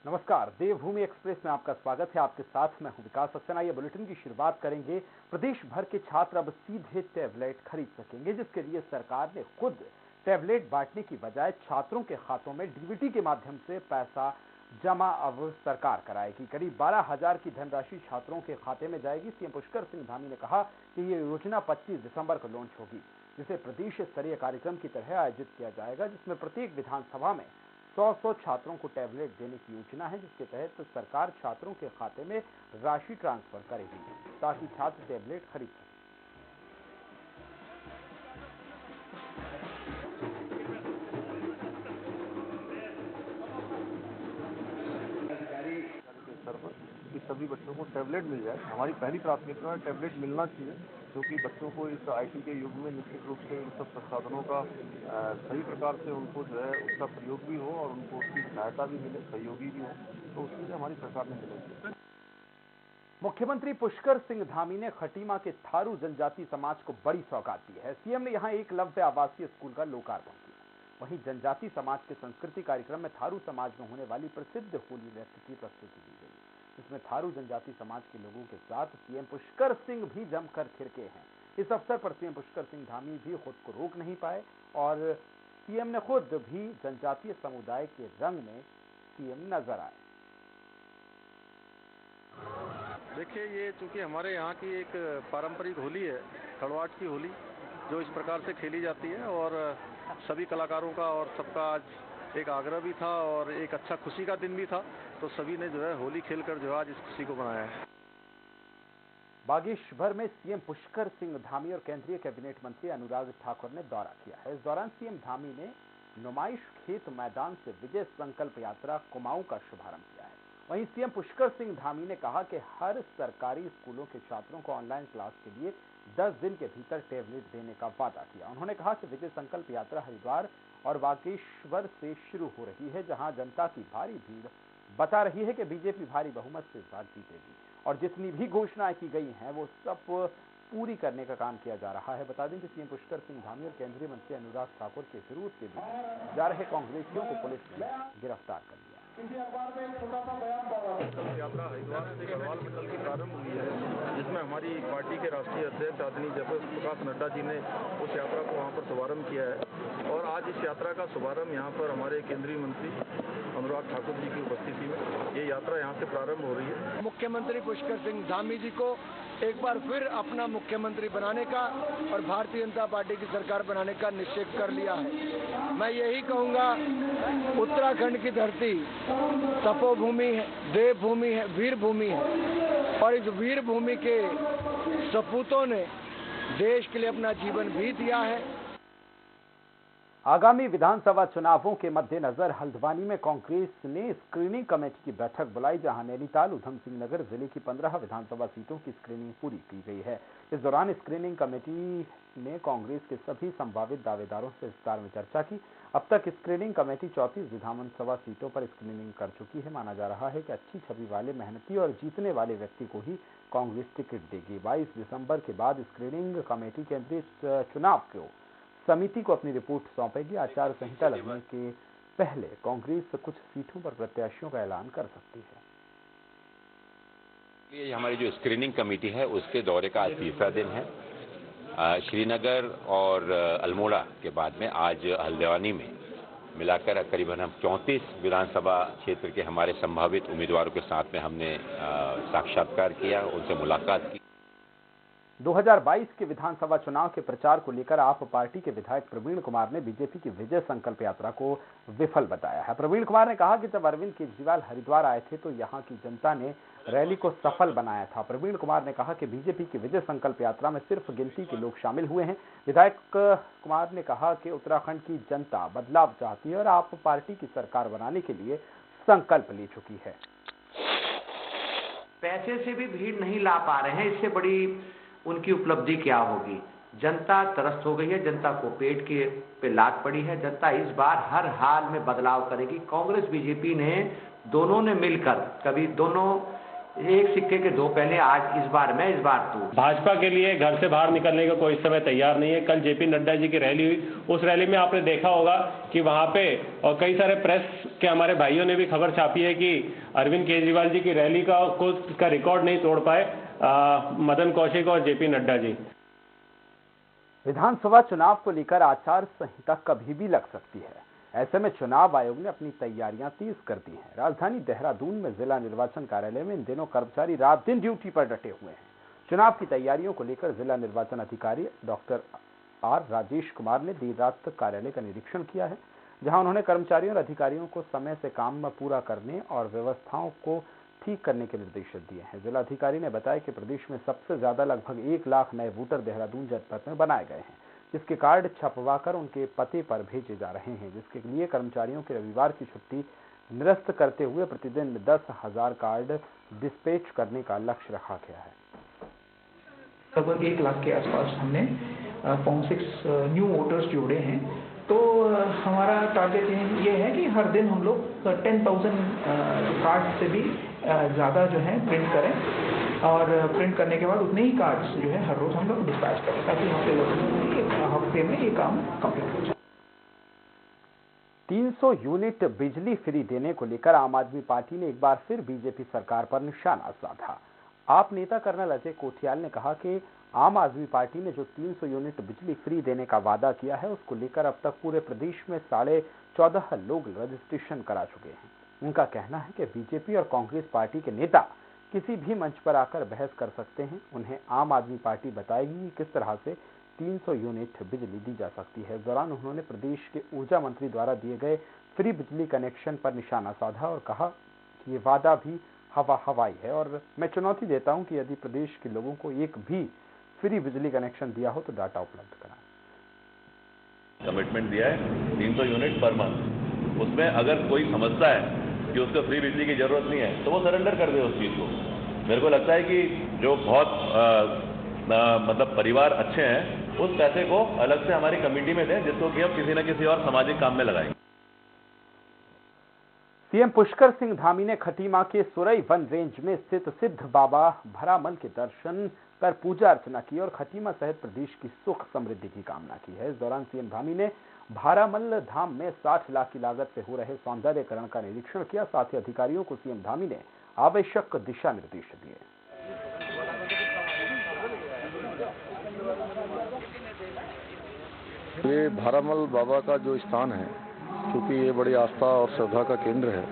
नमस्कार, देवभूमि एक्सप्रेस में आपका स्वागत है। आपके साथ मैं हूं विकास सक्सेना। ये बुलेटिन की शुरुआत करेंगे। प्रदेश भर के छात्र अब सीधे टैबलेट खरीद सकेंगे, जिसके लिए सरकार ने खुद टैबलेट बांटने की बजाय छात्रों के खातों में डीबीटी के माध्यम से पैसा जमा अब सरकार कराएगी। करीब 12,000 की धनराशि छात्रों के खाते में जाएगी। सीएम पुष्कर सिंह धामी ने कहा कि ये योजना 25 दिसंबर को लॉन्च होगी, जिसे प्रदेश स्तरीय कार्यक्रम की तरह आयोजित किया जाएगा, जिसमें प्रत्येक विधानसभा में 100 छात्रों को टैबलेट देने की योजना है, जिसके तहत सरकार छात्रों के खाते में राशि ट्रांसफर करेगी ताकि छात्र टैबलेट खरीद सकें। कि सभी बच्चों को टैबलेट मिल जाए। हमारी पहली प्राथमिकता है टैबलेट मिलना चाहिए, क्योंकि बच्चों को इस आईटी के युग में निश्चित रूप से इन सब संसाधनों का सही प्रकार से उनको जो है उसका प्रयोग भी हो और उनको उसकी सहायता भी मिले, सहयोगी भी हो, तो उसके लिए हमारी सरकार ने मिलेगी। मुख्यमंत्री पुष्कर सिंह धामी ने खटीमा के थारू जनजाति समाज को बड़ी सौगात दी है। सीएम ने यहां एकलव्य आवासीय स्कूल का लोकार्पण किया। वहीं जनजाति समाज के संस्कृति कार्यक्रम में थारू समाज में होने वाली प्रसिद्ध होली नृत्य की प्रस्तुति दी गई, जिसमें थारू जनजाति समाज के लोगों के साथ सीएम पुष्कर सिंह भी जमकर थिरके हैं। इस अवसर पर सीएम पुष्कर सिंह धामी भी खुद को रोक नहीं पाए और सीएम ने खुद भी जनजातीय समुदाय के रंग में सीएम नजर आए। देखिए, ये चूंकि हमारे यहाँ की एक पारंपरिक होली है, खड़वाट की होली, जो इस प्रकार से खेली जाती है और सभी कलाकारों का और सबका आज एक आग्रह भी था और एक अच्छा खुशी का दिन भी था, तो सभी ने जो है होली खेलकर जो आज इस खुशी को मनाया है। बागेश्वर में सीएम पुष्कर सिंह धामी और केंद्रीय कैबिनेट मंत्री अनुराग ठाकुर ने दौरा किया है। इस दौरान सीएम धामी ने नुमाइश खेत मैदान से विजय संकल्प यात्रा कुमाऊं का शुभारंभ किया है। वहीं सीएम पुष्कर सिंह धामी ने कहा कि हर सरकारी स्कूलों के छात्रों को ऑनलाइन क्लास के लिए 10 दिन के भीतर टैबलेट देने का वादा किया। उन्होंने कहा कि विजय संकल्प यात्रा हरिद्वार और बागेश्वर से शुरू हो रही है, जहां जनता की भारी भीड़ बता रही है कि बीजेपी भारी बहुमत से बात जीतेगी और जितनी भी घोषणाएं की गई हैं वो सब पूरी करने का काम किया जा रहा है। बता दें कि सीएम पुष्कर सिंह धामी और केंद्रीय मंत्री अनुराग ठाकुर के विरोध के बीच जा रहे कांग्रेसियों को पुलिस ने गिरफ्तार कर लिया। यात्रा हरिद्वार से गढ़वाल मंडल की प्रारंभ हुई है, जिसमें हमारी पार्टी के राष्ट्रीय अध्यक्ष आदरणीय जयप्रकाश प्रकाश नड्डा जी ने उस यात्रा को वहां पर शुभारंभ किया है और आज इस यात्रा का शुभारंभ यहां पर हमारे केंद्रीय मंत्री अनुराग ठाकुर जी की उपस्थिति में ये यात्रा यहां से प्रारंभ हो रही है। मुख्यमंत्री पुष्कर सिंह धामी जी को एक बार फिर अपना मुख्यमंत्री बनाने का और भारतीय जनता पार्टी की सरकार बनाने का निश्चय कर लिया है। मैं यही कहूंगा, उत्तराखंड की धरती तपोभूमि है, देवभूमि है, वीर भूमि है और इस वीर भूमि के सपूतों ने देश के लिए अपना जीवन भी दिया है। आगामी विधानसभा चुनावों के मद्देनजर हल्द्वानी में कांग्रेस ने स्क्रीनिंग कमेटी की बैठक बुलाई, जहां नैनीताल उधम सिंह नगर जिले की 15 विधानसभा सीटों की स्क्रीनिंग पूरी की गई है। इस दौरान स्क्रीनिंग कमेटी ने कांग्रेस के सभी संभावित दावेदारों से विस्तार में चर्चा की। अब तक स्क्रीनिंग कमेटी 34 विधानसभा सीटों पर स्क्रीनिंग कर चुकी है। माना जा रहा है कि अच्छी छवि वाले, मेहनती और जीतने वाले व्यक्ति को ही कांग्रेस टिकट देगी। 22 दिसंबर के बाद स्क्रीनिंग कमेटी केंद्रीय चुनाव को समिति को अपनी रिपोर्ट सौंपेगी। आचार संहिता लगने के पहले कांग्रेस कुछ सीटों पर प्रत्याशियों का ऐलान कर सकती है। ये हमारी जो स्क्रीनिंग कमेटी है उसके दौरे का आज तीसरा दिन है। श्रीनगर और अल्मोड़ा के बाद में आज हल्द्वानी में मिलाकर करीबन हम 34 विधानसभा क्षेत्र के हमारे संभावित उम्मीदवारों के साथ में हमने साक्षात्कार किया, उनसे मुलाकात की। 2022 के विधानसभा चुनाव के प्रचार को लेकर आप पार्टी के विधायक प्रवीण कुमार ने बीजेपी की विजय संकल्प यात्रा को विफल बताया है। प्रवीण कुमार ने कहा कि जब अरविंद केजरीवाल हरिद्वार आए थे तो यहां की जनता ने रैली को सफल बनाया था। प्रवीण कुमार ने कहा कि बीजेपी की विजय संकल्प यात्रा में सिर्फ गिनती के लोग शामिल हुए हैं। विधायक कुमार ने कहा कि उत्तराखंड की जनता बदलाव चाहती है और आप पार्टी की सरकार बनाने के लिए संकल्प ले चुकी है। पैसे से भी भीड़ नहीं ला पा रहे हैं, इससे बड़ी उनकी उपलब्धि क्या होगी। जनता त्रस्त हो गई है, जनता को पेट के पे लात पड़ी है। जनता इस बार हर हाल में बदलाव करेगी। कांग्रेस बीजेपी ने दोनों ने मिलकर, कभी दोनों एक सिक्के के दो पहले, आज इस बार मैं, इस बार तू। भाजपा के लिए घर से बाहर निकलने का कोई इस समय तैयार नहीं है। कल जेपी नड्डा जी की रैली हुई, उस रैली में आपने देखा होगा कि वहां पे और कई सारे प्रेस के हमारे भाइयों ने भी खबर छापी है कि अरविंद केजरीवाल जी की रैली का रिकॉर्ड नहीं तोड़ पाए मदन कौशिक और जेपी नड्डा जी। विधानसभा चुनाव को लेकर आचार संहिता कभी भी लग सकती है। ऐसे में चुनाव आयोग ने अपनी तैयारियां तेज कर दी हैं। राजधानी देहरादून में जिला निर्वाचन कार्यालय में इन दिनों कर्मचारी रात दिन ड्यूटी पर डटे हुए हैं। चुनाव की तैयारियों को लेकर जिला निर्वाचन अधिकारी डॉक्टर आर राजेश कुमार ने देर रात कार्यालय का निरीक्षण किया है, जहां उन्होंने कर्मचारियों और अधिकारियों को समय से काम पूरा करने और व्यवस्थाओं को ठीक करने के निर्देश दिए हैं। जिलाधिकारी ने बताया कि प्रदेश में सबसे ज्यादा लगभग 1 लाख नए वोटर देहरादून जनपद में बनाए गए हैं, जिसके कार्ड छपवाकर उनके पते पर भेजे जा रहे हैं, जिसके लिए कर्मचारियों की रविवार की छुट्टी निरस्त करते हुए प्रतिदिन 10,000 कार्ड डिस्पैच करने का लक्ष्य रखा गया है। लगभग 1 लाख के आसपास हमने फॉर्म 6 न्यू वोटर्स जोड़े हैं। तो हमारा टारगेट ये है कि हर दिन हम लोग 10,000 कार्ड से भी ज़्यादा जो है प्रिंट करें और प्रिंट करने के बाद उतने ही कार्ड्स जो है हर रोज़ हम लोग डिस्पैच करें, ताकि हफ्ते में ये काम कंप्लीट हो जाए। 300 यूनिट बिजली फ्री देने को लेकर आम आदमी पार्टी ने एक बार फिर बीजेपी सरकार पर निशाना साधा। आप नेता कर्नल अजय कोठियाल ने कहा कि आम आदमी पार्टी ने जो 300 यूनिट बिजली फ्री देने का वादा किया है, उसको लेकर अब तक पूरे प्रदेश में 14.5 लोग रजिस्ट्रेशन करा चुके हैं। उनका कहना है कि बीजेपी और कांग्रेस पार्टी के नेता किसी भी मंच पर आकर बहस कर सकते हैं। उन्हें आम आदमी पार्टी बताएगी कि किस तरह से 300 यूनिट बिजली दी जा सकती है। इस दौरान उन्होंने प्रदेश के ऊर्जा मंत्री द्वारा दिए गए फ्री बिजली कनेक्शन पर निशाना साधा और कहा कि ये वादा भी हवाई है और मैं चुनौती देता हूं कि यदि प्रदेश के लोगों को एक भी फ्री बिजली कनेक्शन दिया हो तो डाटा उपलब्ध कराएं। कमिटमेंट दिया है 300 यूनिट पर मंथ। उसमें अगर कोई समझता है कि उसको फ्री बिजली की जरूरत नहीं है तो वो सरेंडर कर दे उस चीज को। मेरे को लगता है कि जो बहुत मतलब परिवार अच्छे हैं उस पैसे को अलग से हमारी कमेटी में दें, जिसको कि हम किसी न किसी और सामाजिक काम में लगाएंगे। सीएम पुष्कर सिंह धामी ने खटीमा के सुरई वन रेंज में स्थित सिद्ध बाबा भरामल के दर्शन कर पूजा अर्चना की और खटीमा सहित प्रदेश की सुख समृद्धि की कामना की है। इस दौरान सीएम धामी ने भारामल धाम में 60 लाख की लागत से हो रहे सौंदर्यकरण का निरीक्षण किया। साथ ही अधिकारियों को सीएम धामी ने आवश्यक दिशा निर्देश दिए। ये भारामल बाबा का जो स्थान है, क्योंकि ये बड़ी आस्था और श्रद्धा का केंद्र है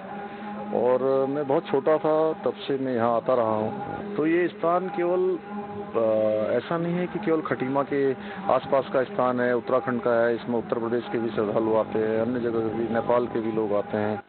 और मैं बहुत छोटा था तब से मैं यहाँ आता रहा हूँ। तो ये स्थान केवल ऐसा नहीं है कि केवल खटीमा के आसपास का स्थान है, उत्तराखंड का है। इसमें उत्तर प्रदेश के भी श्रद्धालु आते हैं, अन्य जगह भी, नेपाल के भी लोग आते हैं।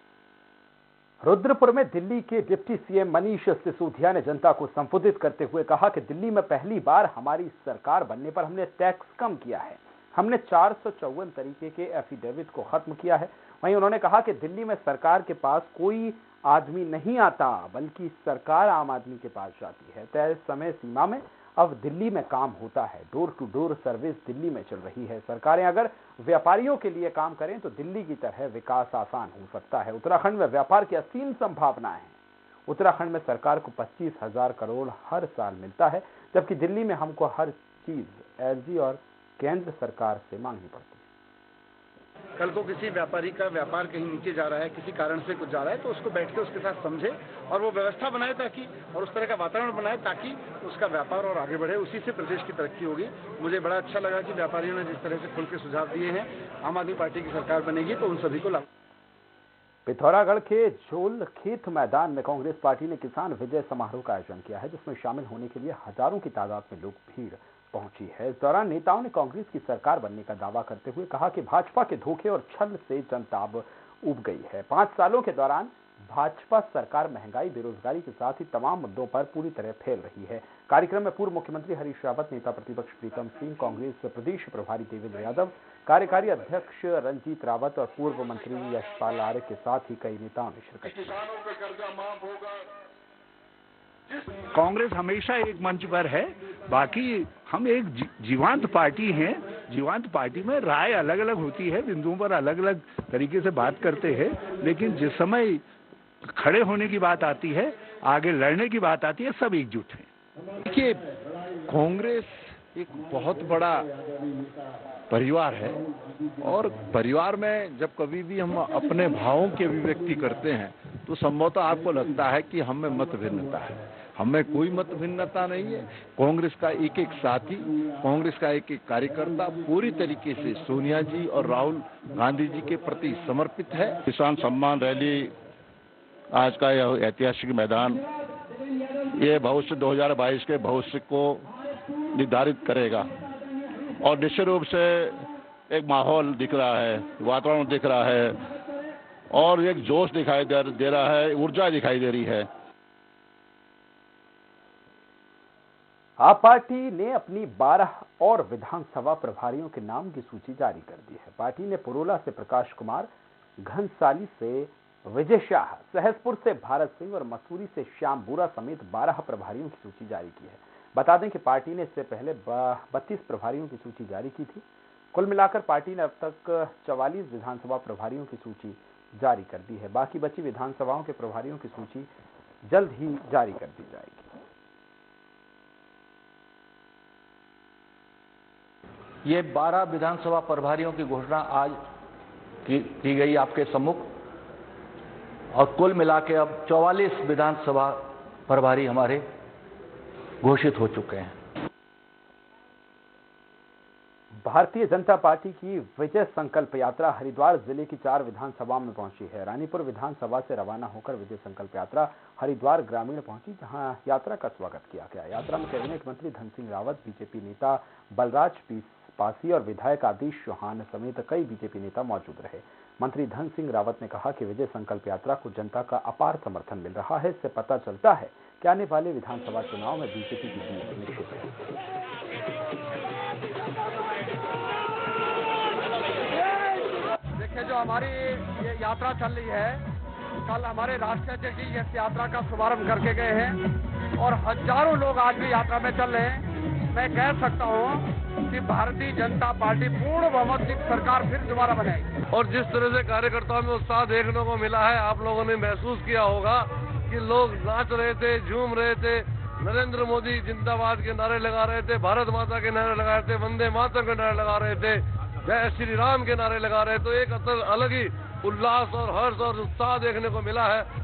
रुद्रपुर में दिल्ली के डिप्टी सीएम मनीष सिसोदिया ने जनता को संबोधित करते हुए कहा कि दिल्ली में पहली बार हमारी सरकार बनने पर हमने टैक्स कम किया है। हमने 454 तरीके के एफिडेविट को खत्म किया है। वहीं उन्होंने कहा कि दिल्ली में सरकार के पास कोई आदमी नहीं आता, बल्कि सरकार आम आदमी के पास जाती है। तय समय सीमा में अब दिल्ली में काम होता है। Door to door service Delhi में चल रही है। सरकारें अगर व्यापारियों के लिए काम करें तो दिल्ली की तरह विकास आसान हो सकता है। उत्तराखंड में व्यापार की असीम संभावनाएं हैं। उत्तराखंड में सरकार को 25,000 करोड़ हर साल मिलता है, जबकि दिल्ली में हमको हर चीज एलजी और केंद्र सरकार से मांगनी पड़ती है। कल को किसी व्यापारी का व्यापार कहीं नीचे जा रहा है, किसी कारण से कुछ जा रहा है, तो उसको बैठ के उसके साथ समझे और वो व्यवस्था बनाए ताकि, और उस तरह का वातावरण बनाए ताकि उसका व्यापार और आगे बढ़े। उसी से प्रदेश की तरक्की होगी। मुझे बड़ा अच्छा लगा कि व्यापारियों ने जिस तरह से खुल के सुझाव दिए हैं। आम आदमी पार्टी की सरकार बनेगी तो उन सभी को लागू। पिथौरागढ़ के झोल खेत मैदान में कांग्रेस पार्टी ने किसान विजय समारोह का आयोजन किया है, जिसमें शामिल होने के लिए हजारों की तादाद में लोग भीड़ पहुंची है। इस दौरान नेताओं ने कांग्रेस की सरकार बनने का दावा करते हुए कहा कि भाजपा के धोखे और छल से जनता अब उब गई है। 5 सालों के दौरान भाजपा सरकार महंगाई, बेरोजगारी के साथ ही तमाम मुद्दों पर पूरी तरह फैल रही है। कार्यक्रम में पूर्व मुख्यमंत्री हरीश रावत, नेता प्रतिपक्ष प्रीतम सिंह, कांग्रेस प्रदेश प्रभारी देवेंद्र यादव, कार्यकारी अध्यक्ष रंजीत रावत और पूर्व मंत्री यशपाल आर्य के साथ ही कई नेताओं ने शिरकत की। कांग्रेस हमेशा एक मंच पर है, बाकी हम एक जीवंत पार्टी हैं। जीवंत पार्टी में राय अलग अलग होती है, बिंदुओं पर अलग अलग तरीके से बात करते हैं, लेकिन जिस समय खड़े होने की बात आती है आगे लड़ने की बात आती है सब एकजुट हैं। देखिए, कांग्रेस एक बहुत बड़ा परिवार है और परिवार में जब कभी भी हम अपने भावों की अभिव्यक्ति करते हैं तो संभवतः आपको लगता है कि हमें मत भिन्नता है। हमें कोई मत भिन्नता नहीं है। कांग्रेस का एक एक साथी, कांग्रेस का एक एक कार्यकर्ता पूरी तरीके से सोनिया जी और राहुल गांधी जी के प्रति समर्पित है। किसान सम्मान रैली, आज का यह ऐतिहासिक मैदान, ये भविष्य 2022 के भविष्य को निर्धारित करेगा और निश्चित रूप से एक माहौल दिख रहा है, वातावरण दिख रहा है और एक जोश दिखाई दे रहा है, ऊर्जा दिखाई दे रही है। आप पार्टी ने अपनी 12 और विधानसभा प्रभारियों के नाम की सूची जारी कर दी है। पार्टी ने पुरोला से प्रकाश कुमार, घनसाली से विजय शाह, सहसपुर से भारत सिंह और मसूरी से श्याम बूरा समेत 12 प्रभारियों की सूची जारी की है। बता दें कि पार्टी ने इससे पहले 32 प्रभारियों की सूची जारी की थी। कुल मिलाकर पार्टी ने अब तक 44 विधानसभा प्रभारियों की सूची जारी कर दी है। बाकी बची विधानसभाओं के प्रभारियों की सूची जल्द ही जारी कर दी जाएगी। ये 12 विधानसभा प्रभारियों की घोषणा आज की गई आपके सम्मुख और कुल मिला के अब 44 विधानसभा प्रभारी हमारे घोषित हो चुके हैं। भारतीय जनता पार्टी की विजय संकल्प यात्रा हरिद्वार जिले की 4 विधानसभाओं में पहुंची है। रानीपुर विधानसभा से रवाना होकर विजय संकल्प यात्रा हरिद्वार ग्रामीण पहुंची, जहां यात्रा का स्वागत किया गया। यात्रा में कैबिनेट मंत्री धन सिंह रावत, बीजेपी नेता बलराज पासी और विधायक आदिश चौहान समेत कई बीजेपी नेता मौजूद रहे। मंत्री धन सिंह रावत ने कहा कि विजय संकल्प यात्रा को जनता का अपार समर्थन मिल रहा है। इससे पता चलता है कि आने वाले विधानसभा चुनाव में बीजेपी की जीत निश्चित है। देखिए, जो हमारी ये यात्रा चल रही है, कल हमारे राष्ट्रीय अध्यक्ष जी इस यात्रा का शुभारंभ करके गए हैं और हजारों लोग आज भी यात्रा में चल रहे हैं। मैं कह सकता हूं कि भारतीय जनता पार्टी पूर्ण बहुमत की सरकार फिर दोबारा बनाएगी। और जिस तरह से कार्यकर्ताओं में उत्साह देखने को मिला है, आप लोगों ने महसूस किया होगा कि लोग नाच रहे थे, झूम रहे थे, नरेंद्र मोदी जिंदाबाद के नारे लगा रहे थे, भारत माता के नारे लगा रहे थे, वंदे मातरम के नारे लगा रहे थे, जय श्री राम के नारे लगा रहे। तो एक अलग ही उल्लास और हर्ष और उत्साह देखने को मिला है।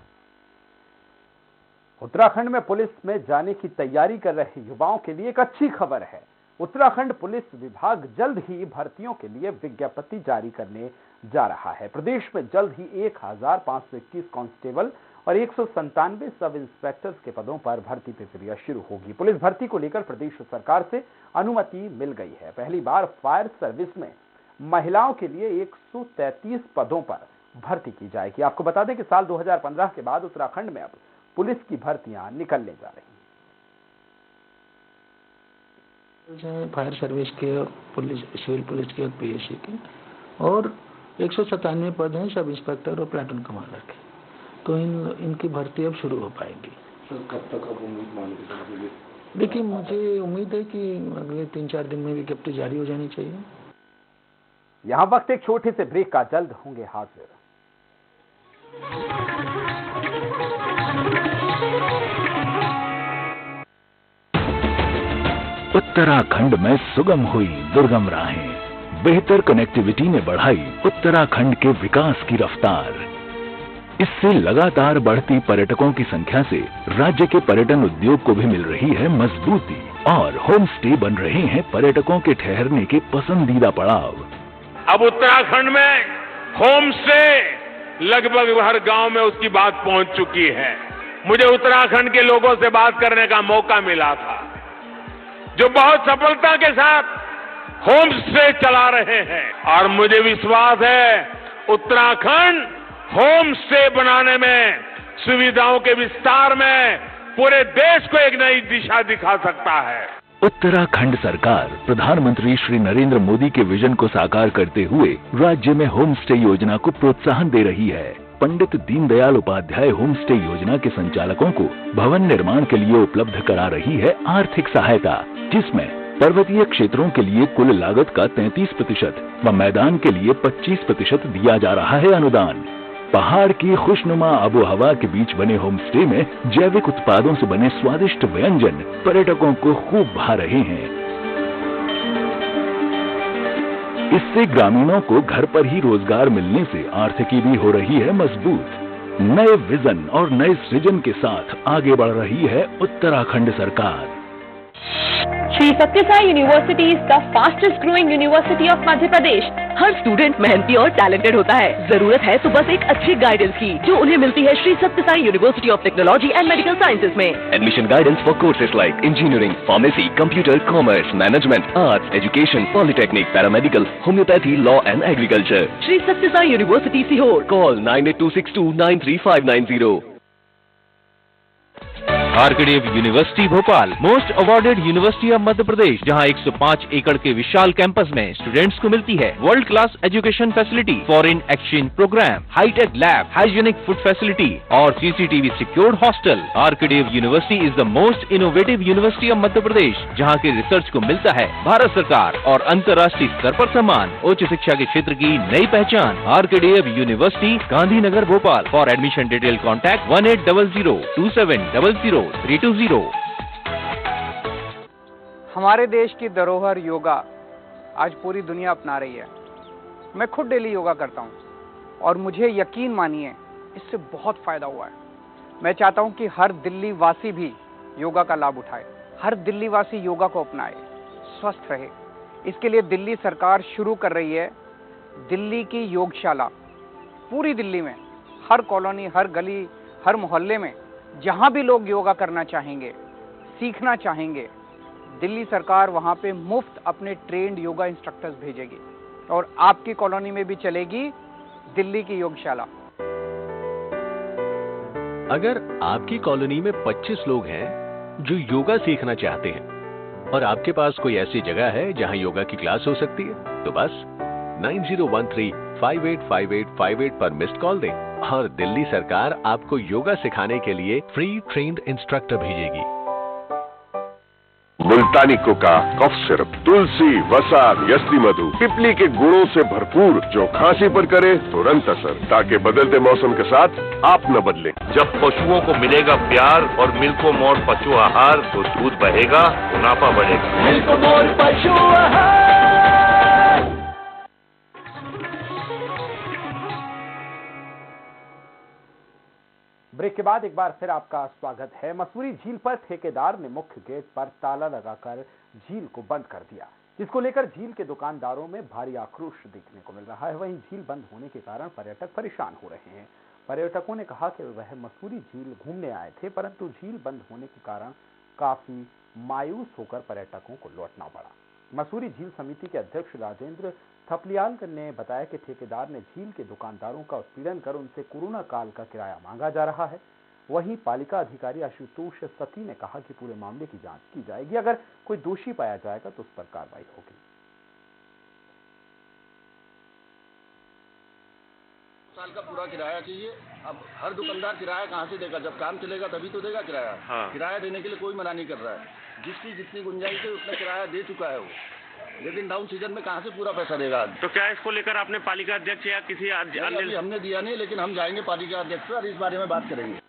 उत्तराखंड में पुलिस में जाने की तैयारी कर रहे युवाओं के लिए एक अच्छी खबर है। उत्तराखंड पुलिस विभाग जल्द ही भर्तियों के लिए विज्ञप्ति जारी करने जा रहा है। प्रदेश में जल्द ही 1521 कांस्टेबल और 197 सब इंस्पेक्टर्स के पदों पर भर्ती प्रक्रिया शुरू होगी। पुलिस भर्ती को लेकर प्रदेश सरकार से अनुमति मिल गई है। पहली बार फायर सर्विस में महिलाओं के लिए 133 पदों पर भर्ती की जाएगी। आपको बता दें कि साल 2015 के बाद उत्तराखंड में अब पुलिस की भर्तियां निकलने जा रही हैं। फायर सर्विस के, पुलिस, सिविल पुलिस के और पीएससी के, और 197 पद हैं सब इंस्पेक्टर और प्लाटून कमांडर के। तो इनकी भर्ती अब शुरू हो पाएगी। कब तक आप उम्मीद मान के चलिए? देखिए, मुझे उम्मीद है कि अगले 3-4 दिन में विज्ञप्ति जारी हो जानी चाहिए। यहाँ वक्त एक छोटे से ब्रेक का, जल्द होंगे हाजिर। उत्तराखंड में सुगम हुई दुर्गम राहें, बेहतर कनेक्टिविटी ने बढ़ाई उत्तराखंड के विकास की रफ्तार। इससे लगातार बढ़ती पर्यटकों की संख्या से राज्य के पर्यटन उद्योग को भी मिल रही है मजबूती और होम स्टे बन रहे हैं पर्यटकों के ठहरने के पसंदीदा पड़ाव। अब उत्तराखंड में होम स्टे लगभग हर गांव में उसकी बात पहुंच चुकी है। मुझे उत्तराखंड के लोगों से बात करने का मौका मिला था, जो बहुत सफलता के साथ होम स्टे चला रहे हैं, और मुझे विश्वास है उत्तराखंड होम स्टे बनाने में, सुविधाओं के विस्तार में पूरे देश को एक नई दिशा दिखा सकता है। उत्तराखंड सरकार प्रधानमंत्री श्री नरेंद्र मोदी के विजन को साकार करते हुए राज्य में होम स्टे योजना को प्रोत्साहन दे रही है। पंडित दीनदयाल उपाध्याय होम स्टे योजना के संचालकों को भवन निर्माण के लिए उपलब्ध करा रही है आर्थिक सहायता, जिसमें पर्वतीय क्षेत्रों के लिए कुल लागत का 33% व मैदान के लिए 25% दिया जा रहा है अनुदान। पहाड़ की खुशनुमा आबो हवा के बीच बने होम स्टे में जैविक उत्पादों से बने स्वादिष्ट व्यंजन पर्यटकों को खूब भा रहे हैं। इससे ग्रामीणों को घर पर ही रोजगार मिलने से आर्थिकी भी हो रही है मजबूत। नए विजन और नए सृजन के साथ आगे बढ़ रही है उत्तराखंड सरकार। Shri Satya Sai university is the fastest growing university of Madhya Pradesh. Her student मेहनती और टैलेंटेड होता है। जरूरत है तो बस एक अच्छी गाइडेंस की, जो उन्हें मिलती है Shri Satya Sai university of technology and medical sciences में। Admission guidance for courses like engineering, pharmacy, computer, commerce, management, arts, education, polytechnic, paramedical, homeopathy, law and agriculture. Shri Satya Sai university Sehore. Call 9826293590। RKDF university Bhopal, most awarded university of Madhya Pradesh, जहां 105 एकड़ के विशाल campus में students को मिलती है world class education facility, foreign exchange program, hi tech lab, hygienic food facility और CCTV secured hostel. RKDF university is the most innovative university of Madhya Pradesh, जहां के रिसर्च को मिलता है भारत सरकार और अंतर्राष्ट्रीय स्तर पर सम्मान। उच्च शिक्षा के क्षेत्र की नई पहचान। RKDF university, Gandhinagar, Bhopal. For admission detail contact 18002700 320। हमारे देश की धरोहर योगा आज पूरी दुनिया अपना रही है। मैं खुद डेली योगा करता हूँ और मुझे यकीन मानिए इससे बहुत फायदा हुआ है। मैं चाहता हूँ कि हर दिल्ली वासी भी योगा का लाभ उठाए, हर दिल्ली वासी योगा को अपनाए, स्वस्थ रहे। इसके लिए दिल्ली सरकार शुरू कर रही है दिल्ली की योगशाला। पूरी दिल्ली में हर कॉलोनी, हर गली, हर मोहल्ले में जहां भी लोग योगा करना चाहेंगे, सीखना चाहेंगे, दिल्ली सरकार वहां पे मुफ्त अपने ट्रेंड योगा इंस्ट्रक्टर्स भेजेगी और आपकी कॉलोनी में भी चलेगी दिल्ली की योगशाला। अगर आपकी कॉलोनी में 25 लोग हैं जो योगा सीखना चाहते हैं और आपके पास कोई ऐसी जगह है जहां योगा की क्लास हो सकती है, तो बस 9013585858 पर मिस्ड कॉल दें और दिल्ली सरकार आपको योगा सिखाने के लिए फ्री ट्रेन्ड इंस्ट्रक्टर भेजेगी। मुल्तानी कोका, कफ सिरप, तुलसी, वसा, यसली मधु, पिपली के गुणों से भरपूर, जो खांसी पर करे तुरंत असर, ताकि बदलते मौसम के साथ आप न बदलें। जब पशुओं को मिलेगा प्यार और मिल्को मोर पशु आहार, तो दूध बहेगा, मुनाफा बढ़ेगा। मिल्को मोर पशु आहार। ब्रेक के बाद एक बार फिर आपका स्वागत है। मसूरी झील पर ठेकेदार ने मुख्य गेट पर ताला लगाकर झील को बंद कर दिया, जिसको लेकर झील के दुकानदारों में भारी आक्रोश देखने को मिल रहा है। वहीं झील बंद होने के कारण पर्यटक परेशान हो रहे हैं। पर्यटकों ने कहा कि वह मसूरी झील घूमने आए थे, परंतु झील बंद होने के कारण काफी मायूस होकर पर्यटकों को लौटना पड़ा। मसूरी झील समिति के अध्यक्ष राजेंद्र थपलियाल ने बताया कि ठेकेदार ने झील के दुकानदारों का उत्पीड़न कर उनसे कोरोना काल का किराया मांगा जा रहा है। वहीं पालिका अधिकारी आशुतोष सती ने कहा कि पूरे मामले की जांच की जाएगी, अगर कोई दोषी पाया जाएगा तो उस पर कार्रवाई होगी। साल का पूरा किराया चाहिए। अब हर दुकानदार किराया कहाँ से देगा? जब काम चलेगा तभी तो देगा किराया। हाँ। किराया देने के लिए कोई मना नहीं कर रहा है। जिसकी जितनी गुंजाइश है उतना किराया दे चुका है वो, लेकिन डाउन सीजन में कहाँ से पूरा पैसा देगा? तो क्या इसको लेकर आपने पालिका अध्यक्ष या किसी अन्य हमने दिया नहीं, लेकिन हम जाएंगे पालिका अध्यक्ष से और इस बारे में बात करेंगे।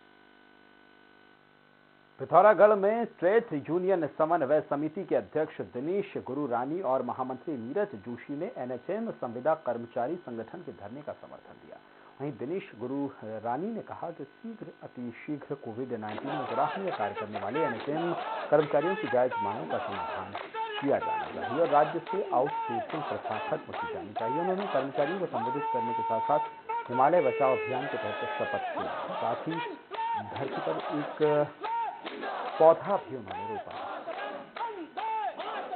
पिथौरागढ़ में ट्रेड यूनियन समन्वय समिति के अध्यक्ष दिनेश गुरुरानी और महामंत्री नीरज जोशी ने एनएचएम संविदा कर्मचारी संगठन के धरने का समर्थन दिया। वहीं दिनेश गुरुरानी ने कहा कि अतिशीघ्र कोविड-19 में सराहनीय कार्य करने वाले एनएचएम कर्मचारियों की जायज मांगों का समाधान किया जाना चाहिए और राज्य से आउटसोर्सिंग प्रथा खत्म की जानी चाहिए। उन्होंने कर्मचारियों को संबोधित करने के साथ साथ हिमालय बचाओ अभियान के तहत शपथ ली, साथ ही धरती पर एक पौधा भी उन्होंने रोपा।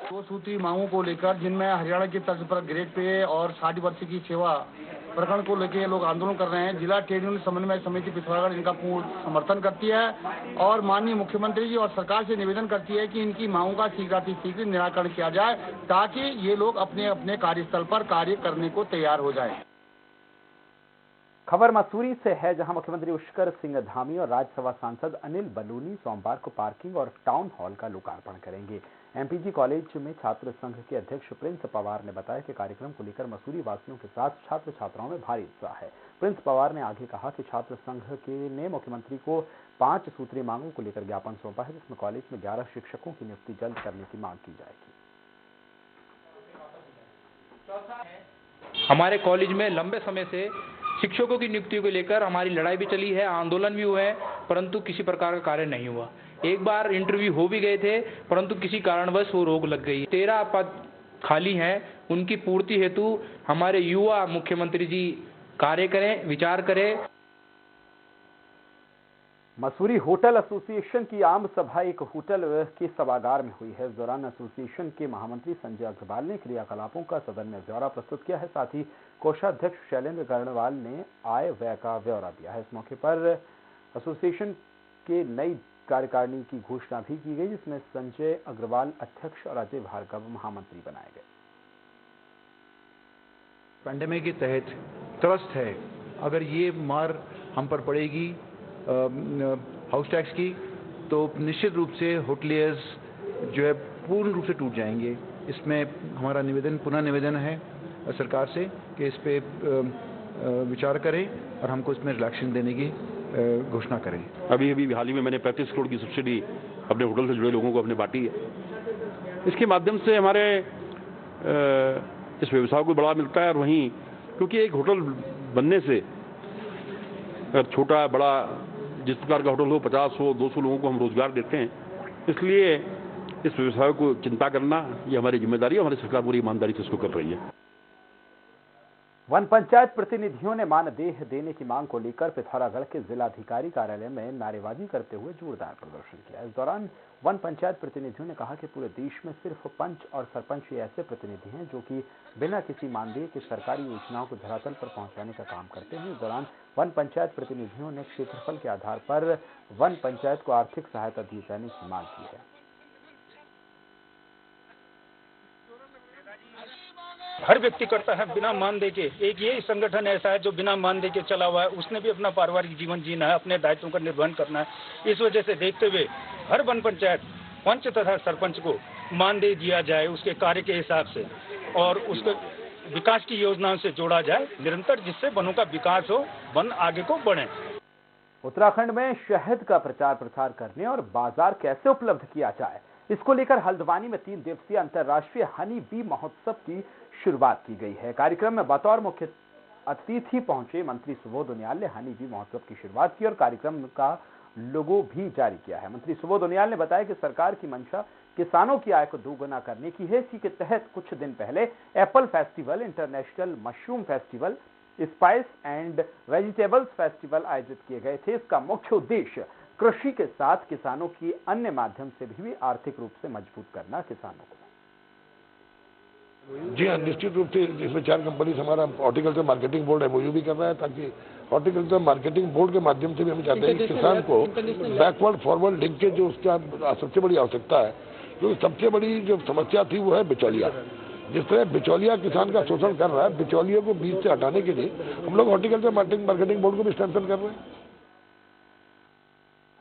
दो सूत्री मांगों को लेकर, जिनमें हरियाणा की तर्ज पर ग्रेड पे और 60 वर्ष की सेवा प्रकरण को लेकर ये लोग आंदोलन कर रहे हैं। जिला ट्रेड यूनियन समन्वय समिति पिथौरागढ़ इनका पूर्ण समर्थन करती है और माननीय मुख्यमंत्री जी और सरकार से निवेदन करती है कि इनकी मांगों का शीघ्र निराकरण किया जाए, ताकि ये लोग अपने अपने कार्यस्थल पर कार्य करने को तैयार हो जाए। खबर मसूरी से है, जहां मुख्यमंत्री पुष्कर सिंह धामी और राज्यसभा सांसद अनिल बलूनी सोमवार को पार्किंग और टाउन हॉल का लोकार्पण करेंगे। एमपीजी कॉलेज में छात्र संघ के अध्यक्ष प्रिंस पवार ने बताया कि कार्यक्रम को लेकर मसूरी वासियों के साथ छात्र छात्राओं में भारी उत्साह है। प्रिंस पवार ने आगे कहा कि छात्र संघ ने मुख्यमंत्री को 5 सूत्रीय मांगों को लेकर ज्ञापन सौंपा है, जिसमें कॉलेज में 11 शिक्षकों की नियुक्ति जल्द करने की मांग की जाएगी। हमारे कॉलेज में लंबे समय से शिक्षकों की नियुक्ति को लेकर हमारी लड़ाई भी चली है, आंदोलन भी हुए हैं, परंतु किसी प्रकार का कार्य नहीं हुआ। एक बार इंटरव्यू हो भी गए थे, परंतु किसी कारणवश वो रोक लग गई। 13 पद खाली हैं, उनकी पूर्ति हेतु हमारे युवा मुख्यमंत्री जी कार्य करें, विचार करें। मसूरी होटल एसोसिएशन की आम सभा एक होटल के सभागार में हुई है। इस दौरान एसोसिएशन के महामंत्री संजय अग्रवाल ने क्रियाकलापों का सदन में ब्यौरा प्रस्तुत किया है। साथ ही कोषाध्यक्ष शैलेंद्र कर्णवाल ने आय व्यय का ब्यौरा दिया है। इस मौके पर एसोसिएशन के नई कार्यकारिणी की घोषणा भी की गई, जिसमें संजय अग्रवाल अध्यक्ष और अजय भार्गव महामंत्री बनाए गए। पैंडेमिक के तहत त्रस्त है, अगर ये मार हम पर पड़ेगी हाउस टैक्स की, तो निश्चित रूप से होटलियर्स जो है पूर्ण रूप से टूट जाएंगे। इसमें हमारा पुनः निवेदन है सरकार से कि इस पे विचार करें और हमको इसमें रिलैक्सेशन देने की घोषणा करें। अभी हाल ही में मैंने 35 करोड़ की सब्सिडी अपने होटल से जुड़े लोगों को अपने बांटी है। इसके माध्यम से हमारे इस व्यवसाय को बढ़ावा मिलता है, और वहीं क्योंकि एक होटल बनने से अगर छोटा बड़ा जिस प्रकार का होटल हो, 50 हो 200 लोगों को हम रोजगार देते हैं, इसलिए इस व्यवसाय को चिंता करना ये हमारी जिम्मेदारी है। हमारी सरकार पूरी ईमानदारी से इसको कर रही है। वन पंचायत प्रतिनिधियों ने मानदेय देने की मांग को लेकर पिथौरागढ़ के जिलाधिकारी कार्यालय में नारेबाजी करते हुए जोरदार प्रदर्शन किया। इस दौरान वन पंचायत प्रतिनिधियों ने कहा कि पूरे देश में सिर्फ पंच और सरपंच ही ऐसे प्रतिनिधि हैं जो कि बिना किसी मानदेय के सरकारी योजनाओं को धरातल पर पहुंचाने का काम करते हैं। इस दौरान वन पंचायत प्रतिनिधियों ने क्षेत्रफल के आधार पर वन पंचायत को आर्थिक सहायता दिए जाने की मांग की है। हर व्यक्ति करता है बिना मानदेय के। एक यही संगठन ऐसा है जो बिना मानदेय के चला हुआ है, उसने भी अपना पारिवारिक जीवन जीना है, अपने दायित्वों का निर्वहन करना है। इस वजह से देखते हुए हर वन पंचायत पंच तथा सरपंच को मानदेय दिया जाए उसके कार्य के हिसाब से, और उसको विकास की योजनाओं से जोड़ा जाए निरंतर, जिससे वनों का विकास हो, वन आगे को बढ़े। उत्तराखंड में शहद का प्रचार प्रसार करने और बाजार कैसे उपलब्ध किया जाए, इसको लेकर हल्द्वानी में 3 दिवसीय अंतर्राष्ट्रीय हनी बी महोत्सव की शुरुआत की गई है। कार्यक्रम में बतौर मुख्य अतिथि पहुंचे मंत्री सुबोध उनियाल ने हनी बी महोत्सव की शुरुआत की और कार्यक्रम का लोगो भी जारी किया है। मंत्री सुबोध उनियाल ने बताया कि सरकार की मंशा किसानों की आय को दोगुना करने की है। इसी के तहत कुछ दिन पहले Apple festival, international mushroom festival, spice and vegetables festival आयोजित किए गए थे। इसका मुख्य उद्देश्य कृषि के साथ किसानों की अन्य माध्यम से भी आर्थिक रूप से मजबूत करना किसानों को। जी हाँ, निश्चित रूप से इसमें 4 कंपनी हमारा हॉर्टिकल्चर मार्केटिंग बोर्ड MOU भी कर रहा है, ताकि हॉर्टिकल्चर मार्केटिंग बोर्ड के माध्यम से भी हम चाहते हैं कि किसान को बैकवर्ड फॉरवर्ड लिंकेज जो उसका सबसे बड़ी आवश्यकता है, क्योंकि सबसे बड़ी जो समस्या थी वो है बिचौलिया। जिस तरह बिचौलिया किसान का शोषण कर रहा है, बिचौलियों को बीच से हटाने के लिए हम लोग हॉर्टिकल्चर मार्केटिंग बोर्ड को भी स्ट्रेंथन कर रहे हैं।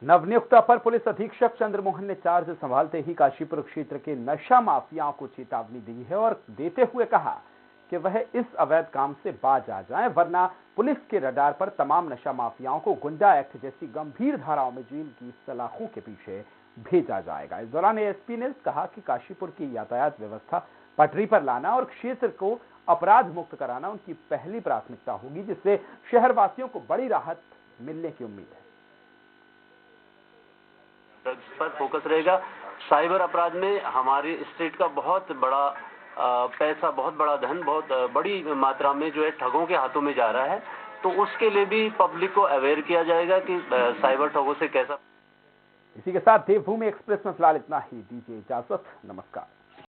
नवनियुक्त अपर पुलिस अधीक्षक चंद्रमोहन ने चार्ज संभालते ही काशीपुर क्षेत्र के नशा माफियाओं को चेतावनी दी है और देते हुए कहा कि वह इस अवैध काम से बाज आ जाएं, वरना पुलिस के रडार पर तमाम नशा माफियाओं को गुंडा एक्ट जैसी गंभीर धाराओं में जेल की सलाखों के पीछे भेजा जाएगा। इस दौरान एएसपी ने कहा कि काशीपुर की यातायात व्यवस्था पटरी पर लाना और क्षेत्र को अपराध मुक्त कराना उनकी पहली प्राथमिकता होगी, जिससे शहरवासियों को बड़ी राहत मिलने की उम्मीद है। ड्रग्स पर फोकस रहेगा। साइबर अपराध में हमारी स्टेट का बहुत बड़ा पैसा, बहुत बड़ा धन, बहुत बड़ी मात्रा में जो है ठगों के हाथों में जा रहा है, तो उसके लिए भी पब्लिक को अवेयर किया जाएगा कि साइबर ठगों से कैसा। इसी के साथ देवभूमि एक्सप्रेस में फिलहाल इतना ही। दीजिए इजाजत, नमस्कार।